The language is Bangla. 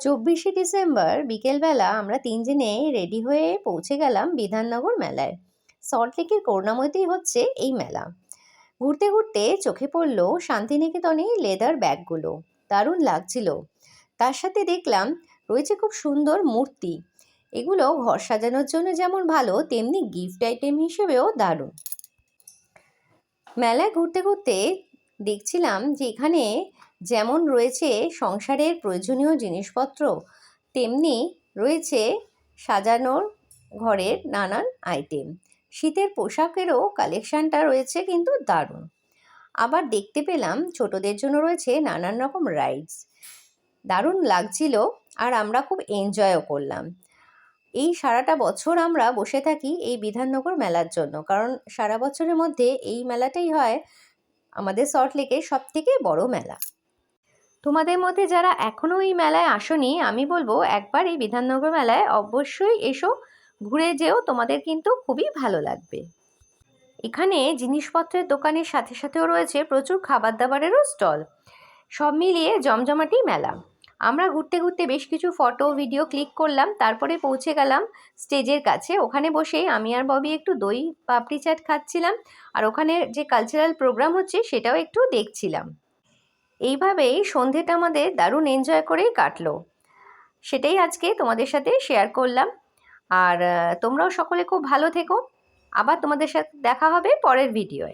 24শে ডিসেম্বর বিকেলবেলা আমরা তিনজনে রেডি হয়ে পৌঁছে গেলাম বিধাননগর মেলায়। সল্টলেকের করুণাময়তেই হচ্ছে এই মেলা। ঘুরতে ঘুরতে চোখে পড়ল শান্তিনিকেতনে লেদার ব্যাগগুলো, দারুণ লাগছিল। তার সাথে দেখলাম রয়েছে খুব সুন্দর মূর্তি। এগুলো ঘর সাজানোর জন্য যেমন ভালো, তেমনি গিফট আইটেম হিসেবেও দারুণ। মেলায় ঘুরতে ঘুরতে দেখছিলাম যে এখানে যেমন রয়েছে সংসারের প্রয়োজনীয় জিনিসপত্র, তেমনি রয়েছে সাজানোর ঘরের নানান আইটেম। শীতের পোশাকেরও কালেকশানটা রয়েছে কিন্তু দারুণ। আবার দেখতে পেলাম ছোটদের জন্য রয়েছে নানান রকম রাইডস, দারুণ লাগছিল। আর আমরা খুব এনজয়ও করলাম। এই সারাটা বছর আমরা বসে থাকি এই বিধাননগর মেলার জন্য, কারণ সারা বছরের মধ্যে এই মেলাটাই হয় আমাদের সল্টলেকের সবথেকে বড় মেলা। তোমাদের মধ্যে যারা এখনও এই মেলায় আসোনি, আমি বলবো একবার এই বিধাননগর মেলায় অবশ্যই এসো, ঘুরে যেও, তোমাদের কিন্তু খুবই ভালো লাগবে। এখানে জিনিসপত্রের দোকানের সাথে সাথেও রয়েছে প্রচুর খাবার দাবারেরও স্টল। সব মিলিয়ে জমজমাটি মেলা। আমরা ঘুরতে ঘুরতে বেশ কিছু ফটো ভিডিও ক্লিক করলাম, তারপরে পৌঁছে গেলাম স্টেজের কাছে। ওখানে বসে আমি আর ববি একটু দই পাপড়ি চাট খাচ্ছিলাম, আর ওখানে যে কালচারাল প্রোগ্রাম হচ্ছে সেটাও একটু দেখছিলাম। এইভাবেই সন্ধেটা আমাদের দারুণ এনজয় করেই কাটলো। সেটাই আজকে তোমাদের সাথে শেয়ার করলাম। আর তোমরাও সকলে খুব ভালো থেকো। আবার তোমাদের সাথে দেখা হবে পরের ভিডিওয়।